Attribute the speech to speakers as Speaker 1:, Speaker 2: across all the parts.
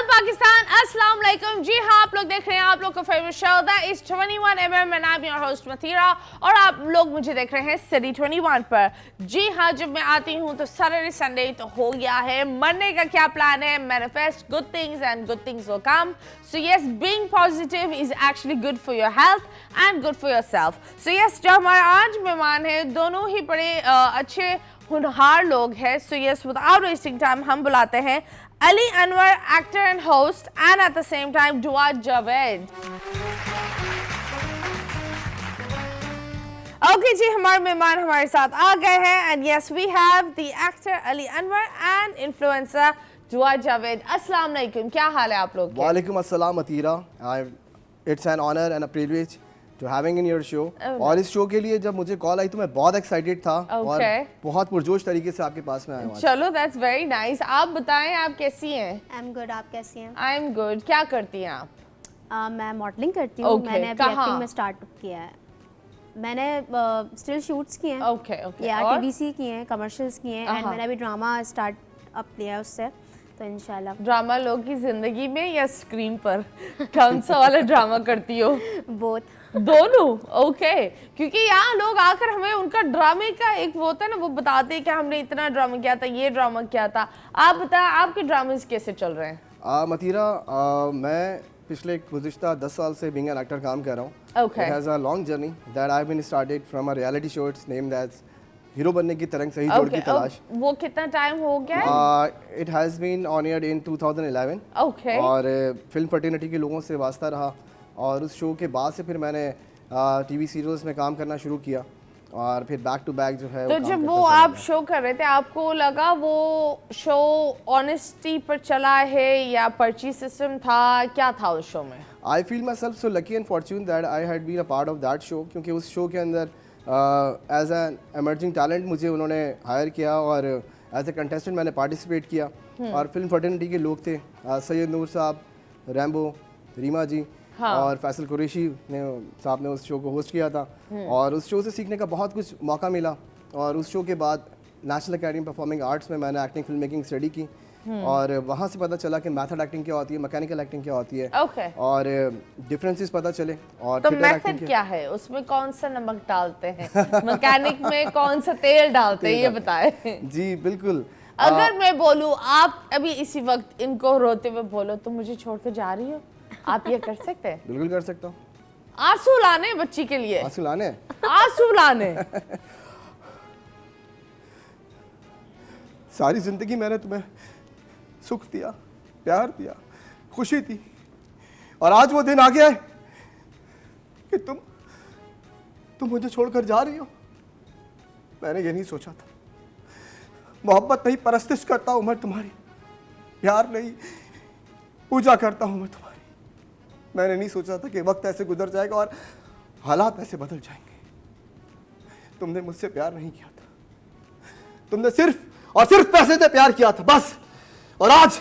Speaker 1: पाकिस्तान अस्सलाम वालेकुम। जी हाँ, आप लोग देख रहे हैं आप लोग का favourite show that is 21mm and I am your host Mathira और आप लोग मुझे देख रहे हैं सिटी 21 पर। जी हाँ, जब मैं आती हूँ तो सैटरडे संडे तो हो गया है। मंडे का क्या प्लान है? Manifest good things and good things will come. So yes, being positive is actually good for your health and good for yourself. So yes, जो हमारे आज मेहमान हैं दोनों ही बड़े अच्छे होनहार लोग हैं। So yes, without wasting time हम बुलाते हैं Ali Anwar, actor and host, and at the same time Dua Javed. Okay जी, हमारे मेहमान हमारे साथ आ गए हैं and yes we have the actor Ali Anwar and influencer Dua Javed. अस्सलाम वालेकुम, क्या हाल है आप लोग के?
Speaker 2: वालेकुम अस्सलाम अतीरा। It's an honor and a privilege to having in your show. और इस शो के लिए जब मुझे कॉल आई तो मैं बहुत एक्साइटेड था और बहुत पुरजोश तरीके से आपके पास में आया हूँ।
Speaker 1: चलो, that's very nice. आप बताएं, आप कैसी हैं?
Speaker 3: I'm good, आप कैसी हैं?
Speaker 1: I'm good. क्या करती हैं आप?
Speaker 3: मैं मॉडलिंग करती हूँ। मैंने अभी एक्टिंग में स्टार्ट किया है। मैंने स्टिल शूट्स किए हैं, या टीवीसी किए हैं, कमर्शियल्स किए हैं, एंड मैंने अभी ड्रामा स्टार्ट अप लिया है उससे, तो इंशाल्लाह।
Speaker 1: ड्रामा लोग की जिंदगी में या स्क्रीन पर? कौन सा वाला ड्रामा करती हो?
Speaker 3: बोथ।
Speaker 1: दोनों? ओके। क्योंकि यहाँ लोग आकर हमें उनका ड्रामे का एक वो होता है ना, वो बताते हैं कि हमने इतना ड्रामा किया था, ये ड्रामा किया था। आप बताएं, आपके ड्रामेस कैसे चल रहे हैं?
Speaker 2: मतीरा, मैं पिछले गुज़िश्ता 10 साल से बीइंग एन एक्टर काम कर रहा हूँ।
Speaker 1: Okay.
Speaker 2: It has a long journey that I've been started from a reality show. It's named as hero बनने की तरंग, सही जोड़ की तलाश।
Speaker 1: वो कितना टाइम हो गया है?
Speaker 2: It has been on air in 2011.
Speaker 1: Okay.
Speaker 2: और फिल्म फर्टिनिटी के लोगों से वास्ता रहा और उस शो के बाद से फिर मैंने टीवी सीरियल्स में काम करना शुरू किया और फिर बैक टू बैक जो है
Speaker 1: तो जब वो आप शो कर रहे थे, आपको लगा वो शो ऑनेस्टी पर चला है या पर्ची सिस्टम था? क्या था उस शो में?
Speaker 2: I feel myself so lucky and fortune that I had been a part of that show, क्योंकि उस शो के अंदर एज एन एमर्जिंग टैलेंट मुझे उन्होंने हायर किया और एज ए कंटेस्टेंट मैंने पार्टिसिपेट किया। और फिल्म फर्टिनिटी के लोग थे सैयद नूर साहब, रैम्बो, रीमा जी, और फैसल कुरैशी ने साहब ने उस शो को होस्ट किया था और उस शो से सीखने का बहुत कुछ मौका मिला। और उस शो के बाद नेशनल अकेडमी परफॉर्मिंग आर्ट्स में मैंने एक्टिंग फिल्म मेकिंग स्टडी की और वहाँ से पता चला कि मेथड एक्टिंग क्या होती है, मैकेनिकल एक्टिंग क्या होती है, और डिफरेंसेस पता चले। और
Speaker 1: तो मेथड क्या है? उसमें कौन सा नमक डालते हैं? मैकेनिक में कौन सा तेल डालते हैं, ये बताएं।
Speaker 2: जी बिल्कुल।
Speaker 1: अगर मैं बोलूँ आप अभी इसी वक्त इनको रोते हुए बोलो तो मुझे छोड़कर जा रही हो, आप ये कर सकते हैं?
Speaker 2: बिल्कुल कर सकता हूँ।
Speaker 1: आंसू लाने बच्ची के लिए?
Speaker 2: आंसू लाने?
Speaker 1: आंसू लाने।
Speaker 2: सारी जिंदगी मैंने तुम्हें सुख दिया, प्यार दिया, खुशी दी और आज वो दिन आ गया है कि तुम मुझे छोड़कर जा रही हो। मैंने ये नहीं सोचा था। मोहब्बत नहीं, परस्तिश करता हूँ मैं तुम्हारी, प्यार नहीं, पूजा करता हूँ मैं तुम्हारी। मैंने नहीं सोचा था कि वक्त ऐसे गुजर जाएगा और हालात ऐसे बदल जाएंगे। तुमने मुझसे प्यार नहीं किया था, तुमने सिर्फ और सिर्फ पैसे से प्यार किया था, बस। और आज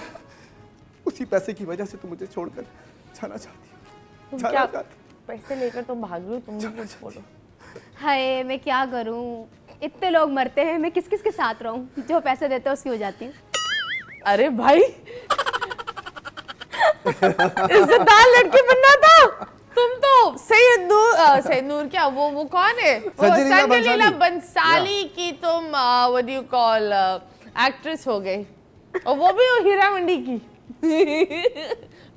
Speaker 2: उसी पैसे की वजह से तुम मुझे छोड़कर जाना चाहती हो।
Speaker 1: क्या पैसे लेकर तुम भाग रही हो? तुम भी कुछ बोलो।
Speaker 3: हाय, मैं क्या करूं, इतने लोग मरते हैं, मैं किस किस के साथ रहूं? जो पैसे देते हैं उसकी हो जाती हूँ।
Speaker 1: अरे भाई, इज्जतदार लड़के बनना था तुम तो। सैयद नूर क्या वो कौन है? संजय बंसाली की तुम what do you call actress हो गई, और वो भी हीरा मंडी की।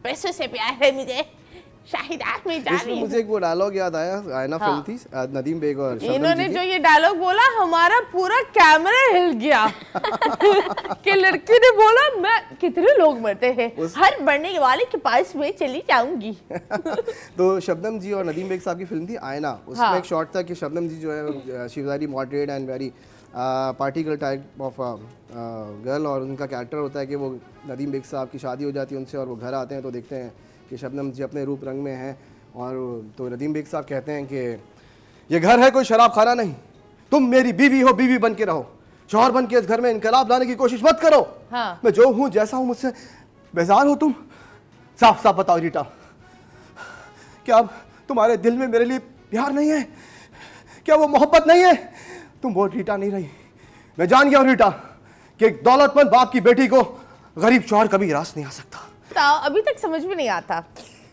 Speaker 1: पैसों से प्यार है मुझे, शाहिदात में जा रही हूं।
Speaker 2: मुझे एक वो डायलॉग याद आया, आयना फिल्म थी, नदीम बेग और
Speaker 1: इन्होंने जो ये डायलॉग बोला, हमारा पूरा कैमरा हिल गया कि लड़की ने बोला मैं कितने लोग मरते हैं, हर मरने वाले के पास में चली जाऊंगी।
Speaker 2: तो शबनम जी और नदीम बेग साहब की फिल्म थी आयना। उसमें एक शॉट था कि शबनम जी जो है she was very moderate and very party girl type of girl, और उनका कैरेक्टर होता है कि वो नदीम बेग साहब की शादी हो जाती है उनसे और वो घर आते हैं तो देखते हैं कि शबनम जी अपने रूप रंग में हैं। और तो नदीम बेग साहब कहते हैं कि ये घर है कोई शराब खाना नहीं, तुम मेरी बीवी हो, बीवी बन के रहो। शौहर बन के इस घर में इनकलाब लाने की कोशिश मत करो।
Speaker 1: हाँ।
Speaker 2: मैं जो हूँ जैसा हूँ मुझसे बेजार हो तुम? साफ साफ बताओ रीटा, क्या अब तुम्हारे दिल में मेरे लिए प्यार नहीं है? क्या वो मोहब्बत नहीं है? तुम वो रीटा नहीं रही। मैं जान गया हूँ रीटा कि एक दौलतमंद बाप की बेटी को गरीब शौहर कभी रास नहीं आ सकता।
Speaker 1: अभी तक समझ में नहीं आता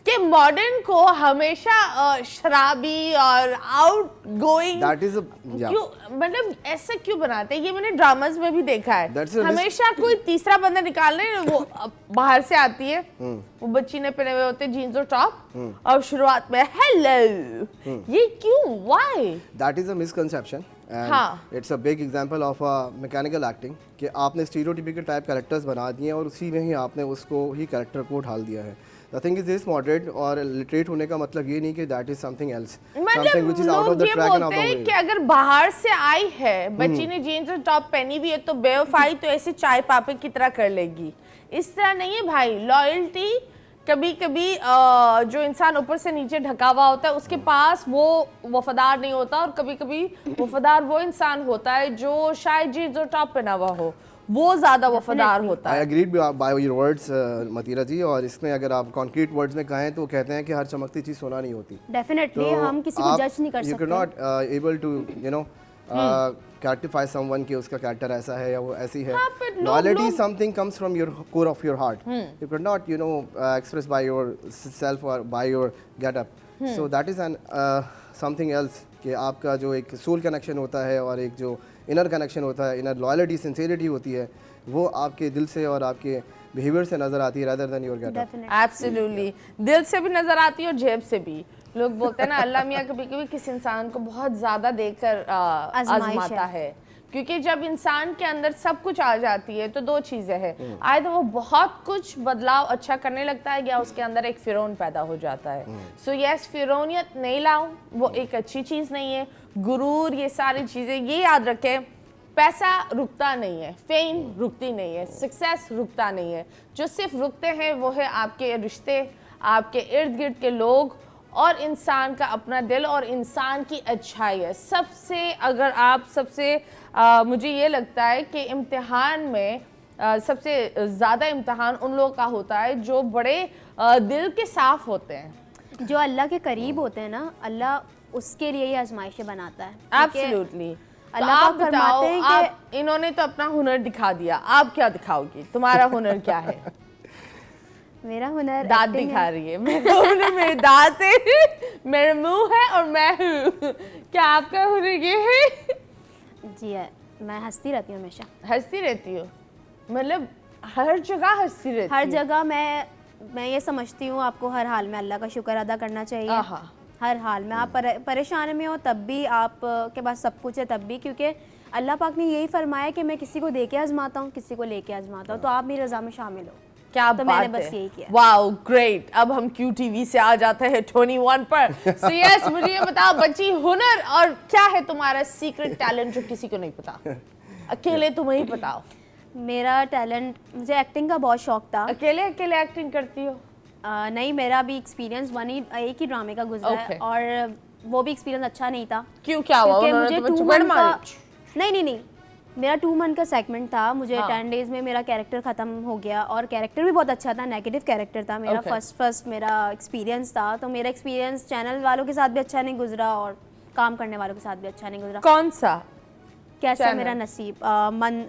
Speaker 1: कि मॉडर्न को हमेशा शराबी और आउट गोइंग क्यों, मतलब ऐसा क्यों बनाते हैं? ये मैंने ड्रामास में भी देखा है। हमेशा कोई तीसरा बंदा निकालने, वो बाहर से आती है, वो बच्ची ने पहने हुए होते जीन्स और टॉप, और शुरुआत में हेलो, ये क्यों? Why?
Speaker 2: That is a misconception and it's a big example of a mechanical acting कि आपने स्टीरियोटिपिकल टाइप कैरेक्टर्स बना दिए हैं और उसी में ही आपने उसको ही कैरेक्टर को ढाल दिया है। The thing is this, moderate और literate होने का मतलब ये नहीं कि that is something else, something which is out of the track and out of the way।
Speaker 1: कि अगर बाहर से आई है, बच्ची ने जीन्स और टॉप पहनी हुई है, तो बेवफाई तो ऐसे चाय पापे की तरह कर लेगी। इस तरह नहीं है भाई। लॉयल्टी कभी कभी जो इंसान ऊपर से नीचे ढका हुआ होता है उसके पास वो वफादार नहीं होता, और कभी कभी वफादार वो इंसान होता है जो शायद जीन्स और टॉप पहना हुआ हो, वो ज्यादा वफादार होता है।
Speaker 2: I agreed by your words, मतीरा जी। और इसमें अगर आप कॉन्क्रीट वर्ड्स में कहें तो कहते हैं कि हर चमकती चीज सोना नहीं होती।
Speaker 3: डेफिनेटली हम किसी को जज नहीं कर सकते।
Speaker 2: You cannot able to characterize someone कि उसका कैरेक्टर ऐसा है या वो ऐसी है। Loyalty something comes from your core of your heart. You cannot express by yourself or by your get up. So that is an something else कि आपका जो एक सोल कनेक्शन होता है और एक जो इनर कनेक्शन होता है, इनर लॉयल्टी, सिंसियरिटी होती है, वो आपके दिल से और आपके बिहेवियर से नजर आती है rather than your get up।
Speaker 1: Absolutely, दिल से भी नजर आती है और जेब से भी। लोग बोलते हैं ना, अल्लाह मियाँ कभी कभी किसी इंसान को बहुत ज्यादा देकर आजमाता है, क्योंकि जब इंसान के अंदर सब कुछ आ जाती है तो दो चीजें हैं, आए तो वो बहुत कुछ बदलाव अच्छा करने लगता है या उसके अंदर एक फिरौन पैदा हो जाता है। सो यस, फिरौनियत नहीं लाऊं, वो एक अच्छी चीज नहीं है। गुरूर, ये सारी चीजें, ये याद रखें, पैसा रुकता नहीं है, फेम रुकती नहीं है, सक्सेस रुकता नहीं है। जो सिर्फ रुकते हैं वो है आपके रिश्ते, आपके इर्द गिर्द के लोग, और इंसान का अपना दिल और इंसान की अच्छाई है सबसे। अगर आप सबसे मुझे ये लगता है कि इम्तिहान में सबसे ज़्यादा इम्तिहान उन लोगों का होता है जो बड़े दिल के साफ होते हैं,
Speaker 3: जो अल्लाह के करीब होते हैं ना। अल्लाह उसके लिए ही आजमाइशें बनाता है।
Speaker 1: एब्सोल्युटली।
Speaker 3: अल्लाह
Speaker 1: आप बताओ, आप इन्होंने तो अपना हुनर दिखा दिया, आप क्या दिखाओगी? तुम्हारा हुनर क्या है?
Speaker 3: मेरा हुनर
Speaker 1: दांत दिखा रही है। मेरे दांत है, मेरा मुंह है और मैं हूँ। क्या आपका हुनर ये है?
Speaker 3: जी है, मैं हंसती रहती हूँ हमेशा।
Speaker 1: हंसती रहती हूँ मतलब हर जगह हंसती रहती हूँ?
Speaker 3: हर जगह। मैं ये समझती हूँ आपको हर हाल में अल्लाह का शुक्र अदा करना चाहिए। हर हाल में आप परेशान में हो तब भी आप के पास सब कुछ है तब भी, क्योंकि अल्लाह पाक ने यही फरमाया कि मैं किसी को दे के आजमाता हूँ, किसी को लेके आजमाता हूँ, तो आप मेरी रज़ा में शामिल हो।
Speaker 1: क्या
Speaker 3: तो मैंने बस यही किया।
Speaker 1: Wow, great. अब हम QTV से आ जाते हैं 21 पर। So yes, मुझे ये बताओ बच्ची, हुनर और क्या है तुम्हारा सीक्रेट टैलेंट जो किसी को नहीं पता, अकेले तुम्हें ही बताओ।
Speaker 3: मेरा टैलेंट, मुझे एक्टिंग का बहुत शौक था।
Speaker 1: अकेले एक्टिंग करती हो?
Speaker 3: नहीं, मेरा भी एक्सपीरियंस एक ही ड्रामे का गुजरा है और वो भी एक्सपीरियंस अच्छा नहीं था।
Speaker 1: क्यों, क्या हुआ?
Speaker 3: मुझे 2 मंथ का नहीं, मेरा 2 मंथ का सेगमेंट था। मुझे 10 डेज में मेरा कैरेक्टर ख़त्म हो गया और कैरेक्टर भी बहुत अच्छा था, नेगेटिव कैरेक्टर था मेरा। फर्स्ट मेरा एक्सपीरियंस था, तो मेरा एक्सपीरियंस चैनल वालों के साथ भी अच्छा नहीं गुजरा और काम करने वालों के साथ भी अच्छा नहीं गुजरा।
Speaker 1: कौन सा?
Speaker 3: कैसा मेरा नसीब, मन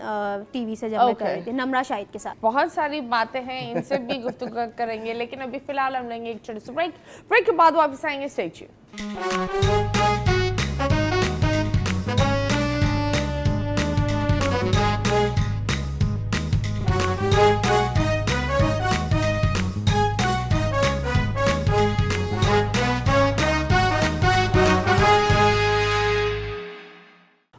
Speaker 3: टीवी से जब मैं कर रही थी नमरा शाहिद के साथ।
Speaker 1: बहुत सारी बातें हैं, इनसे भी गुफ्तगू करेंगे, लेकिन अभी फिलहाल हम लेंगे एक छोटे से ब्रेक के बाद वापस आएंगे। Stay tuned.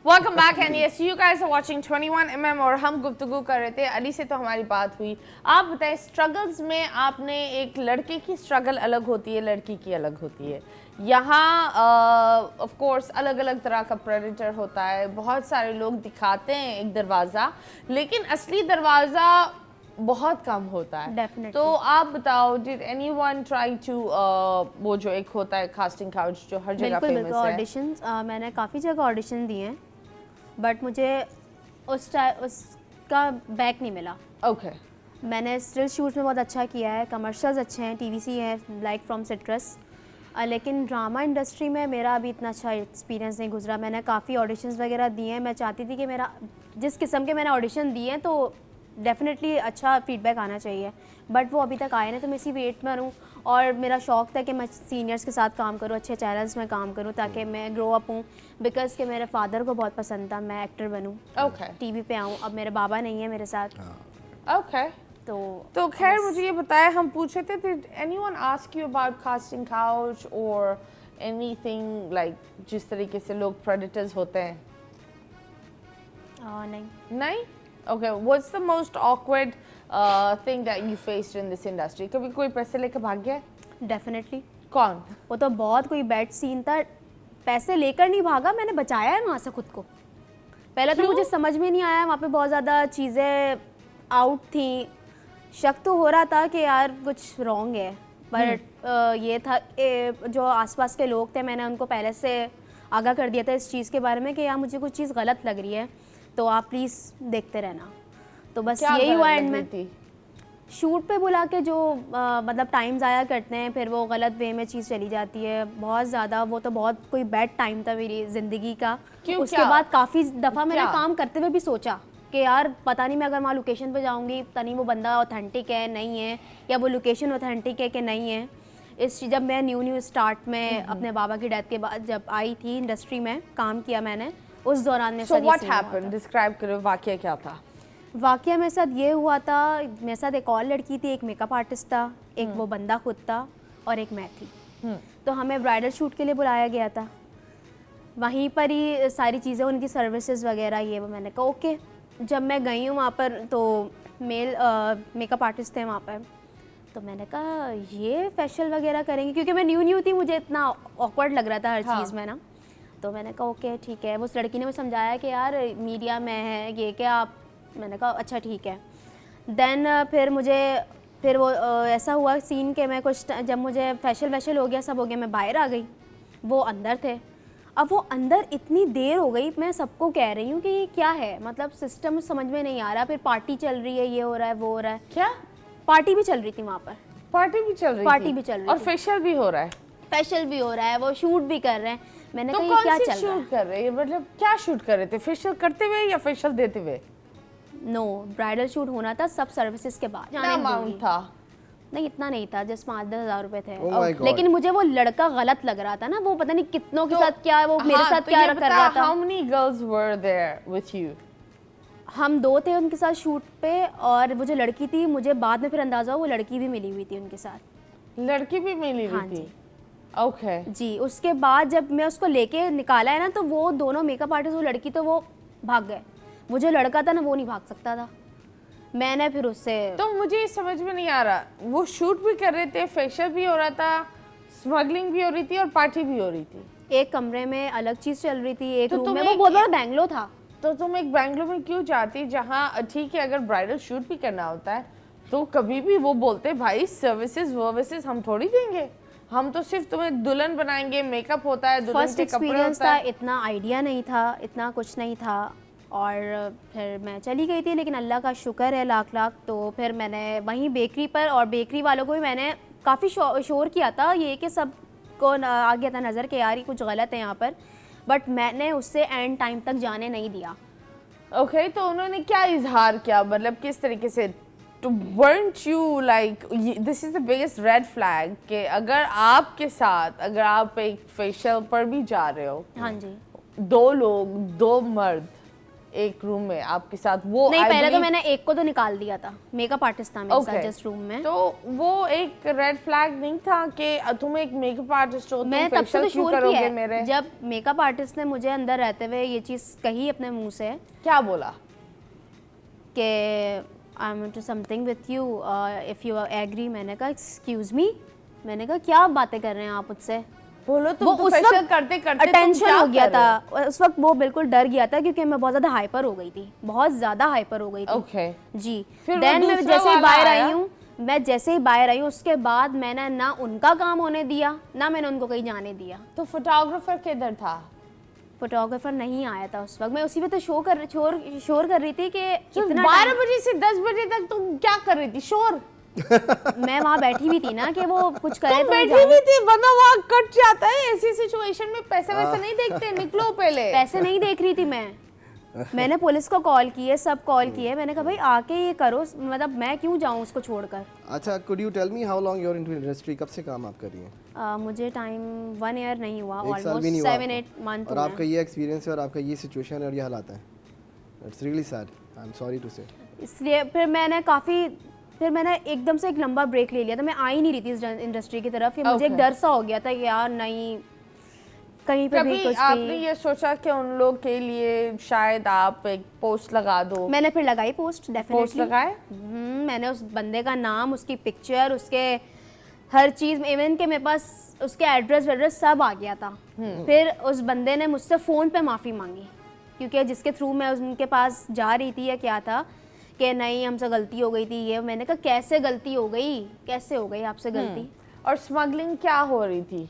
Speaker 1: Welcome back and yes, you guys are watching 21mm और हम गुफ्तगू कर रहे थे। अली से तो हमारी बात हुई। आप बताएं, स्ट्रगल्स में आपने, एक लड़के की स्ट्रगल अलग होती है, लड़की की अलग होती है। यहाँ ऑफ कोर्स अलग अलग तरह का प्रेडेटर होता है। बहुत सारे लोग दिखाते हैं एक दरवाज़ा, लेकिन असली दरवाज़ा बहुत कम होता है।
Speaker 3: Definitely.
Speaker 1: तो आप बताओ, डिड एनीवन ट्राई टू, वो जो एक होता है कास्टिंग काउच जो हर जगह फेमस है?
Speaker 3: ऑडिशंस मैंने काफ़ी जगह ऑडिशन दिए हैं, बट मुझे उसका बैक नहीं मिला।
Speaker 1: ओके
Speaker 3: मैंने स्टिल शूट्स में बहुत अच्छा किया है, कमर्शियल्स अच्छे हैं, टीवीसी है लाइक फ्रॉम सिट्रस, लेकिन ड्रामा इंडस्ट्री में मेरा अभी इतना अच्छा एक्सपीरियंस नहीं गुजरा। मैंने काफ़ी ऑडिशंस वगैरह दिए हैं, मैं चाहती थी कि मेरा जिस किस्म के मैंने ऑडिशन दिए हैं तो डेफिनेटली अच्छा फीडबैक आना चाहिए, बट वो अभी तक आए नहीं, तो मैं इसी वेट में हूँ। और मेरा शौक़ था कि मैं सीनियर्स के साथ काम करूँ, अच्छे चैनल्स में काम करूँ ताकि मैं ग्रो अप हूँ, बिकॉज कि मेरे फादर को बहुत पसंद था मैं एक्टर बनूँ, टीवी पे आऊँ। अब मेरे बाबा नहीं है मेरे साथ।
Speaker 1: ओके तो खैर मुझे ये बताया, हम पूछे थे did anyone ask you about casting couch or anything like जिस तरीके से लोग predators होते हैं? नहीं? Okay, what's the most awkward thing that you faced in this industry? कभी कोई पैसे लेकर भाग गया?
Speaker 3: डेफिनेटली।
Speaker 1: कौन?
Speaker 3: वो तो बहुत कोई बैड सीन था। पैसे लेकर नहीं भागा, मैंने बचाया है वहाँ से खुद को। पहले तो मुझे समझ में नहीं आया, वहाँ पे बहुत ज़्यादा चीज़ें आउट थी, शक तो हो रहा था कि यार कुछ रॉन्ग है, बट ये था जो आसपास के लोग थे, मैंने उनको पहले से आगाह कर दिया था इस चीज़ के बारे में कि यार मुझे कुछ चीज़ गलत लग रही है, तो आप प्लीज़ देखते रहना। तो बस यही हुआ एंड में शूट पे बुला के जो मतलब टाइम ज़ाया करते हैं, फिर वो गलत वे में चीज़ चली जाती है बहुत ज़्यादा। वो तो बहुत कोई बैड टाइम था मेरी ज़िंदगी का। उसके बाद काफ़ी दफ़ा मैंने काम करते हुए भी सोचा कि यार पता नहीं मैं अगर वहाँ लोकेशन पे जाऊँगी पता नहीं वो बंदा ऑथेंटिक है नहीं है, या वो लोकेशन ऑथेंटिक है कि नहीं है। जब मैं न्यू स्टार्ट में अपने बाबा की डेथ के बाद जब आई थी इंडस्ट्री में काम किया मैंने, उस दौरान में
Speaker 1: व्हाट हैपेंड, डिस्क्राइब करो वाकया क्या था?
Speaker 3: वाकया मेरे साथ ये हुआ था, मेरे साथ एक और लड़की थी, एक मेकअप आर्टिस्ट था, एक वो बंदा खुद था और एक मैं थी। तो हमें ब्राइडल शूट के लिए बुलाया गया था, वहीं पर ही सारी चीज़ें उनकी सर्विसेज वगैरह ये वो। मैंने कहा ओके। जब मैं गई हूँ वहाँ पर तो मेल मेकअप आर्टिस्ट थे वहाँ पर, तो मैंने कहा ये फेशियल वगैरह करेंगे, क्योंकि मैं न्यू थी, मुझे इतना ऑकवर्ड लग रहा था हर चीज़ में ना। तो मैंने कहा ओके ठीक है। उस लड़की ने मुझे समझाया कि यार मीडिया में है ये क्या आप, मैंने कहा अच्छा ठीक है। देन फिर वो ऐसा हुआ सीन के मैं कुछ जब मुझे फेशियल हो गया, सब हो गया, मैं बाहर आ गई, वो अंदर थे। अब वो अंदर इतनी देर हो गई, मैं सबको कह रही हूँ कि ये क्या है, मतलब सिस्टम समझ में नहीं आ रहा। फिर पार्टी चल रही है, ये हो रहा है वो हो रहा है।
Speaker 1: क्या
Speaker 3: पार्टी भी चल रही थी वहाँ पर?
Speaker 1: पार्टी भी चल रही और फेशियल भी हो रहा है? फेशियल
Speaker 3: भी हो रहा है, वो शूट भी कर रहे हैं। मैंने कहा ये क्या चल रहा है?
Speaker 1: शूट कर रहे हैं मतलब क्या शूट कर रहे थे, फेशियल करते हुए या फेशियल देते हुए?
Speaker 3: नो, ब्राइडल शूट होना था सब सर्विसेज के बाद।
Speaker 1: क्या अमाउंट था?
Speaker 3: नहीं इतना नहीं था, जस्ट 5-10 हज़ार रुपए थे। लेकिन मुझे वो लड़का गलत लग रहा था ना, वो पता नहीं कितनों के साथ क्या वो मेरे साथ क्या कर रहा था।
Speaker 1: How many girls were there with you?
Speaker 3: हम 2 थे उनके साथ शूट पे, और वो जो लड़की थी मुझे बाद में फिर अंदाजा हुआ वो लड़की भी मिली हुई थी उनके साथ।
Speaker 1: लड़की भी मिली हुई थी? ओके
Speaker 3: जी। उसके बाद जब मैं उसको लेके निकाला है ना, तो वो दोनों मेकअप आर्टिस्ट, वो लड़की तो वो भाग गए, वो जो लड़का था ना वो नहीं भाग सकता था। मैंने फिर उससे,
Speaker 1: तो मुझे समझ में नहीं आ रहा, वो शूट भी कर रहे थे, फेशियल भी हो रहा था, स्मगलिंग भी हो रही थी और पार्टी भी हो रही थी।
Speaker 3: एक कमरे में अलग चीज चल रही थी, एक रूम में। वो बहुत बड़ा बैंगलो था।
Speaker 1: तो तुम एक बैंगलो में क्यों जाती, जहाँ ठीक है अगर ब्राइडल शूट भी करना होता है तो कभी भी वो बोलते भाई सर्विसेज हम थोड़ी देंगे, हम तो सिर्फ तुम्हें दुल्हन बनाएंगे, मेकअप होता है, दुल्हन के कपड़े होता है।
Speaker 3: इतना आइडिया नहीं था, इतना कुछ नहीं था, और फिर मैं चली गई थी। लेकिन अल्लाह का शुक्र है लाख लाख, तो फिर मैंने वहीं बेकरी पर, और बेकरी वालों को भी मैंने काफ़ी शोर किया था ये कि सबको आ गया था नज़र के यार ये कुछ गलत है यहाँ पर, बट मैंने उससे एंड टाइम तक जाने नहीं दिया।
Speaker 1: ओके तो उन्होंने क्या इजहार किया, मतलब किस तरीके से? तो weren't you like this is the biggest red flag कि अगर आपके साथ, अगर आप एक फेशियल पर भी जा रहे हो,
Speaker 3: हाँ जी,
Speaker 1: 2 लोग 2 मर्द एक रूम में आपके साथ, वो
Speaker 3: नहीं पहले तो मैंने एक को तो निकाल दिया था, मेकअप आर्टिस्ट था मेरे साथ जस्ट रूम में।
Speaker 1: तो वो एक रेड फ्लैग नहीं था कि तुम एक मेकअप आर्टिस्ट हो,
Speaker 3: मैं तब से तो शोर किया है। जब मेकअप आर्टिस्ट ने मुझे अंदर रहते हुए ये चीज़ कही अपने मुंह से,
Speaker 1: क्या बोला
Speaker 3: कि I am into something with you if you agree. मैंने कहा एक्सक्यूज मी, मैंने कहा क्या बातें कर रहे हैं आप मुझसे,
Speaker 1: बोलो। तुम तो फेशियल करते करते
Speaker 3: टेंशन हो गया था उस वक्त, वो बिल्कुल डर गया था क्योंकि मैं बहुत ज्यादा हाइपर हो गई थी, बहुत ज्यादा हाइपर हो गई थी।
Speaker 1: ओके
Speaker 3: जी। देन मैं जैसे ही बाहर आई हूँ, उसके बाद मैंने ना उनका काम होने दिया, ना मैंने उनको कहीं जाने दिया।
Speaker 1: तो फोटोग्राफर किधर था?
Speaker 3: फोटोग्राफर नहीं आया था उस वक्त। मैं उसी पे तो शोर कर रही थी कि इतना
Speaker 1: 12 बजे से 10 बजे तक तुम क्या कर रही थी? शोर?
Speaker 3: मैं वहाँ बैठी भी थी ना कि वो कुछ करे
Speaker 1: तुम बैठी भी थी, वरना वहाँ कट जाता है ऐसी सिचुएशन में। पैसे वैसे नहीं देखते, निकलो पहले।
Speaker 3: पैसे नहीं देख रही थी मैंने पुलिस को कॉल किए, सब कॉल किए। मैंने कहा भाई आके ये करो, मतलब मैं क्यों जाऊँ उसको छोड़कर।
Speaker 2: अच्छा, could you tell me how long you're into industry? कब से काम आप कर रही हैं?
Speaker 3: मुझे टाइम 1 ईयर नहीं हुआ,
Speaker 2: एक साल भी नहीं
Speaker 3: ऑलमोस्ट
Speaker 2: हुआ
Speaker 3: 7-8 मंथ।
Speaker 2: और आपका ये एक्सपीरियंस है और आपका ये सिचुएशन और ये हालात है। It's really sad, I am sorry to say.
Speaker 3: इसलिए फिर मैंने एकदम से एक लंबा ब्रेक ले लिया था। मैं आ ही नहीं रही थी इस इंडस्ट्री की तरफ। मुझे एक डर सा हो गया था कि यार नहीं, कहीं पे भी कुछ
Speaker 1: आपने ये सोचा कि उन लोग के लिए शायद आप एक पोस्ट लगा दो?
Speaker 3: मैंने फिर लगाई पोस्ट, डेफिनेटली
Speaker 1: पोस्ट लगाए।
Speaker 3: मैंने उस बंदे का नाम, उसकी पिक्चर, उसके हर चीज़, इवन के मेरे पास उसके एड्रेस सब आ गया था। फिर उस बंदे ने मुझसे फ़ोन पे माफ़ी मांगी, क्योंकि जिसके थ्रू मैं उनके पास जा रही थी या क्या था, कि नहीं हमसे गलती हो गई थी ये। मैंने कहा कैसे गलती हो गई, कैसे हो गई आपसे गलती?
Speaker 1: और स्मगलिंग क्या हो रही थी?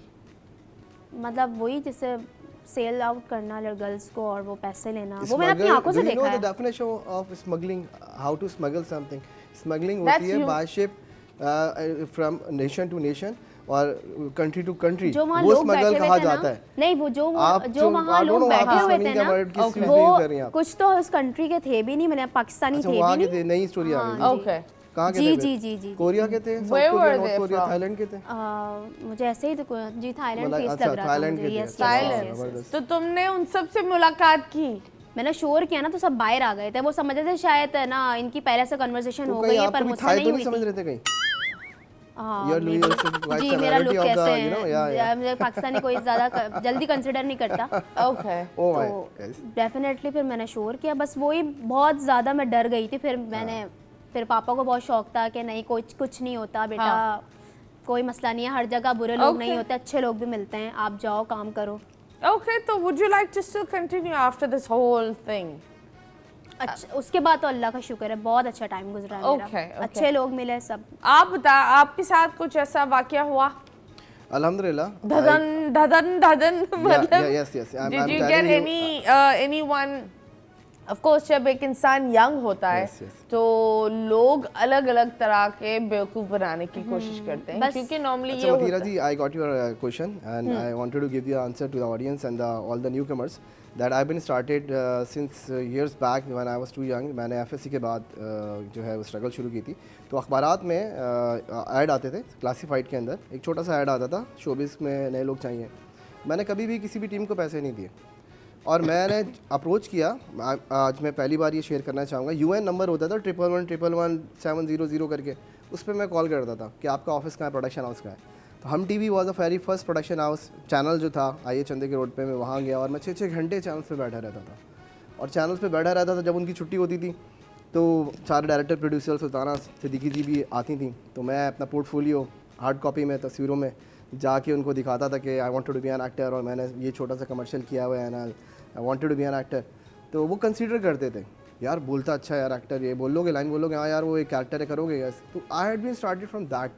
Speaker 3: मतलब वही जिससे सेल आउट करना गर्ल्स को और वो पैसे लेना, वो मैंने अपनी आंखों से देखा है।
Speaker 2: Do you know the definition of smuggling? How to smuggle something? Smuggling होती है by ship from nation to nation और country to country। वो स्मगल कहा जाता है।
Speaker 3: नहीं, वो जो वहाँ लोग बैठे हुए थे ना, वो कुछ तो उस कंट्री के थे भी नहीं, मैंने पाकिस्तानी थे भी नहीं।
Speaker 2: नई स्टोरी आ गई।
Speaker 1: ओके,
Speaker 2: कहाँ के थे?
Speaker 3: जी
Speaker 2: कोरिया के थे, south Korea, north Korea, Thailand के थे।
Speaker 3: मुझे ऐसे ही तो जी थाईलैंड फेस लग रहा था
Speaker 2: थाईलैंड
Speaker 3: मुझे।
Speaker 2: के
Speaker 3: यस,
Speaker 2: थे।
Speaker 1: थाईलैंड। तो तुमने उन सब से मुलाकात की?
Speaker 3: मैंने शोर किया ना तो सब बाहर आ गए थे। वो समझ रहे थे शायद ना इनकी पहले से कन्वर्सेशन हो गई है, पर मुझसे नहीं हुई
Speaker 2: समझ रहे थे कहीं।
Speaker 3: जी मेरा लुक कैसे है, मुझे पाकिस्तानी कोई ज़्यादा जल्दी कंसिडर नहीं करता।
Speaker 1: ओके,
Speaker 3: तो डेफिनेटली फिर मैंने शोर किया। बस वही बहुत ज़्यादा मैं डर गई थी। फिर पापा को बहुत शौक था कि नहीं कुछ नहीं होता बेटा, कोई मसला नहीं है, हर जगह बुरे लोग नहीं होते, अच्छे लोग भी मिलते हैं, आप जाओ काम करो।
Speaker 1: ओके, तो would you like to still continue after this whole thing?
Speaker 3: अच्छा, उसके बाद तो अल्लाह का शुक्र है बहुत अच्छा टाइम गुजरा है मेरा। अच्छे लोग मिले सब।
Speaker 1: आप बता, आपके साथ कुछ ऐसा वाकया हुआ?
Speaker 2: अल्हम्दुलिल्लाह।
Speaker 1: धदन मतलब
Speaker 2: yes
Speaker 1: did you get anyone? Of course, जब एक इंसान यंग होता है तो लोग अलग अलग तरह के बेवकूफ बनाने की कोशिश करते हैं, क्योंकि नॉर्मली ये होता है।
Speaker 2: जी, I got your question and I wanted to give the answer to the audience and all the newcomers that I've been started since years back when I was too young। मैंने FSC के बाद जो है वो struggle शुरू की थी। तो अखबारात में ऐड आते थे, क्लासीफाइड के अंदर एक छोटा सा ऐड आता था, शोबिस में नए लोग चाहिए। मैंने कभी भी किसी भी टीम को पैसे नहीं दिए और मैंने अप्रोच किया। आज मैं पहली बार ये शेयर करना चाहूँगा। UN नंबर होता था 111111700 करके, उस पर मैं कॉल करता था कि आपका ऑफिस कहाँ है, प्रोडक्शन हाउस कहाँ है। तो हम TV was a very first production house. Channel जो था आइए चंदे के रोड पे, मैं वहाँ गया और मैं 6-6 घंटे चैनल्स पे बैठा रहता था। और चैनल्स पे बैठा रहता था, जब उनकी छुट्टी होती थी तो सारे डायरेक्टर प्रोड्यूसर सुल्ताना सिद्दीकी जी भी आती थी, तो मैं अपना पोर्टफोलियो हार्ड कॉपी में तस्वीरों में जाके उनको दिखाता था कि I wanted to be an actor और मैंने ये छोटा सा कमर्शियल किया हुआ है, I wanted to be an actor. तो वो कंसीडर करते थे, यार बोलता अच्छा है यार एक्टर, ये बोलोगे लाइन बोलोगे, हाँ यार वो एक कैरेक्टर है, करोगे यस। तो I had been started from that